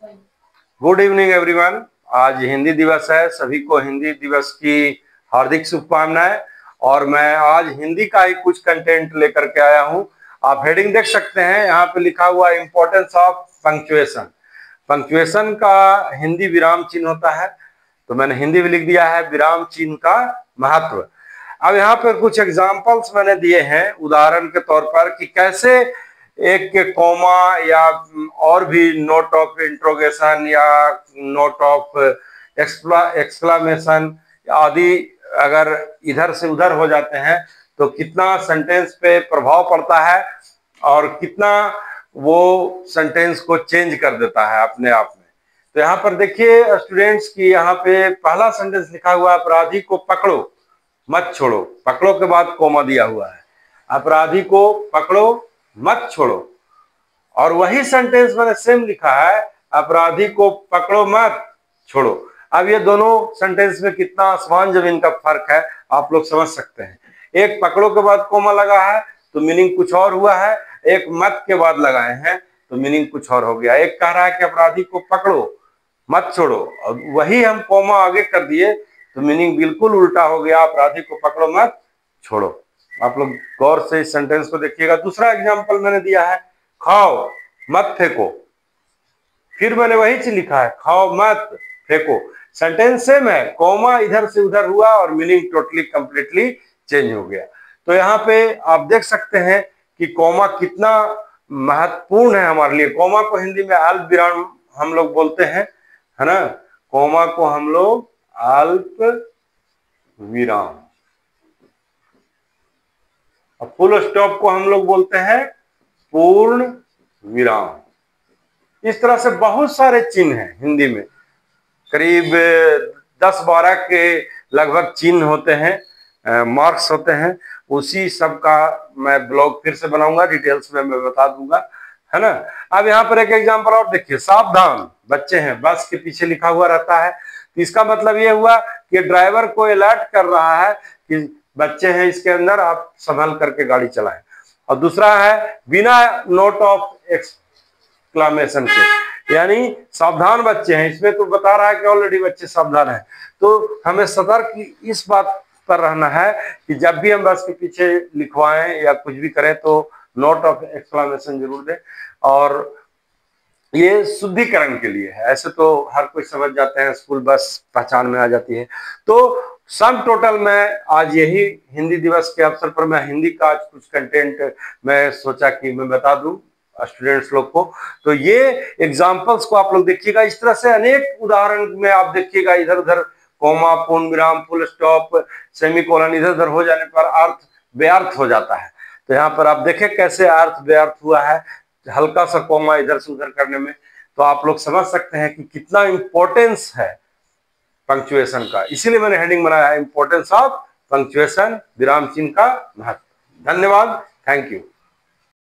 Good evening everyone. आज हिंदी दिवस है, सभी को हिंदी दिवस की हार्दिक शुभकामनाएं। और मैं आज हिंदी का ही कुछ कंटेंट लेकर के आया हूं। आप हेडिंग देख सकते हैं, यहाँ पे लिखा हुआ इंपॉर्टेंस ऑफ पंक्चुएशन। पंक्चुएशन का हिंदी विराम चिन्ह होता है, तो मैंने हिंदी में लिख दिया है विराम चिन्ह का महत्व। अब यहाँ पर कुछ एग्जाम्पल्स मैंने दिए हैं उदाहरण के तौर पर कि कैसे एक के कॉमा या और भी नोट ऑफ इंट्रोगेशन या नोट ऑफ एक्सक्लामेशन आदि अगर इधर से उधर हो जाते हैं तो कितना सेंटेंस पे प्रभाव पड़ता है और कितना वो सेंटेंस को चेंज कर देता है अपने आप में। तो यहाँ पर देखिए स्टूडेंट्स की यहाँ पे पहला सेंटेंस लिखा हुआ है, अपराधी को पकड़ो मत छोड़ो। पकड़ो के बाद कोमा दिया हुआ है, अपराधी को पकड़ो मत छोड़ो। और वही सेंटेंस मैंने सेम लिखा है, अपराधी को पकड़ो मत छोड़ो। अब ये दोनों सेंटेंस में कितना आसमान जमीन का फर्क है आप लोग समझ सकते हैं। एक पकड़ो के बाद कोमा लगा है तो मीनिंग कुछ और हुआ है, एक मत के बाद लगाए हैं तो मीनिंग कुछ और हो गया। एक कह रहा है कि अपराधी को पकड़ो मत छोड़ो और वही हम कोमा आगे कर दिए तो मीनिंग बिल्कुल उल्टा हो गया, अपराधी को पकड़ो मत छोड़ो। आप लोग गौर से इस सेंटेंस को देखिएगा। दूसरा एग्जाम्पल मैंने दिया है, खाओ मत फेंको। फिर मैंने वही चीज लिखा है, खाओ मत फेंको। सेंटेंस सेम है, कॉमा इधर से उधर हुआ और मीनिंग टोटली कंप्लीटली चेंज हो गया। तो यहाँ पे आप देख सकते हैं कि कॉमा कितना महत्वपूर्ण है हमारे लिए। कॉमा को हिंदी में अल्प विराम हम लोग बोलते हैं, है ना। कॉमा को हम लोग अल्प विराम और फुल स्टॉप को हम लोग बोलते हैं पूर्ण विराम। इस तरह से बहुत सारे चिन्ह हैं हिंदी में, करीब 10-12 के लगभग चिन्ह होते हैं, मार्क्स होते हैं। उसी सब का मैं ब्लॉग फिर से बनाऊंगा, डिटेल्स में मैं बता दूंगा, है ना। अब यहाँ पर एक एग्जांपल और देखिए, सावधान बच्चे हैं, बस के पीछे लिखा हुआ रहता है तो इसका मतलब ये हुआ कि ड्राइवर को अलर्ट कर रहा है कि बच्चे हैं इसके अंदर, आप संभल करके गाड़ी चलाएं। और दूसरा है बिना नोट ऑफ एक्सक्लामेशन के, यानी सावधान बच्चे हैं, इसमें तो बता रहा है कि ऑलरेडी बच्चे सावधान हैं। तो हमें सतर्क इस बात पर रहना है कि जब भी हम बस के पीछे लिखवाएं या कुछ भी करें तो नोट ऑफ एक्सक्लामेशन जरूर दें। और ये शुद्धिकरण के लिए है, ऐसे तो हर कोई समझ जाते हैं, स्कूल बस पहचान में आ जाती है। तो सम टोटल में आज यही हिंदी दिवस के अवसर पर मैं हिंदी का आज कुछ कंटेंट मैं सोचा कि मैं बता दूं स्टूडेंट्स लोग को। तो ये एग्जांपल्स को आप लोग देखिएगा, इस तरह से अनेक उदाहरण में आप देखिएगा, इधर उधर कोमा, पूर्ण विराम, फुल स्टॉप, सेमीकोलन इधर उधर हो जाने पर अर्थ व्यर्थ हो जाता है। तो यहाँ पर आप देखें कैसे अर्थ व्यर्थ हुआ है हल्का सा कोमा इधर से उधर करने में। तो आप लोग समझ सकते हैं कि कितना इंपॉर्टेंस है पंक्चुएशन का। इसीलिए मैंने हेडिंग बनाया है, इंपॉर्टेंस ऑफ पंक्चुएशन, विराम चिन्ह का महत्व। धन्यवाद, थैंक यू।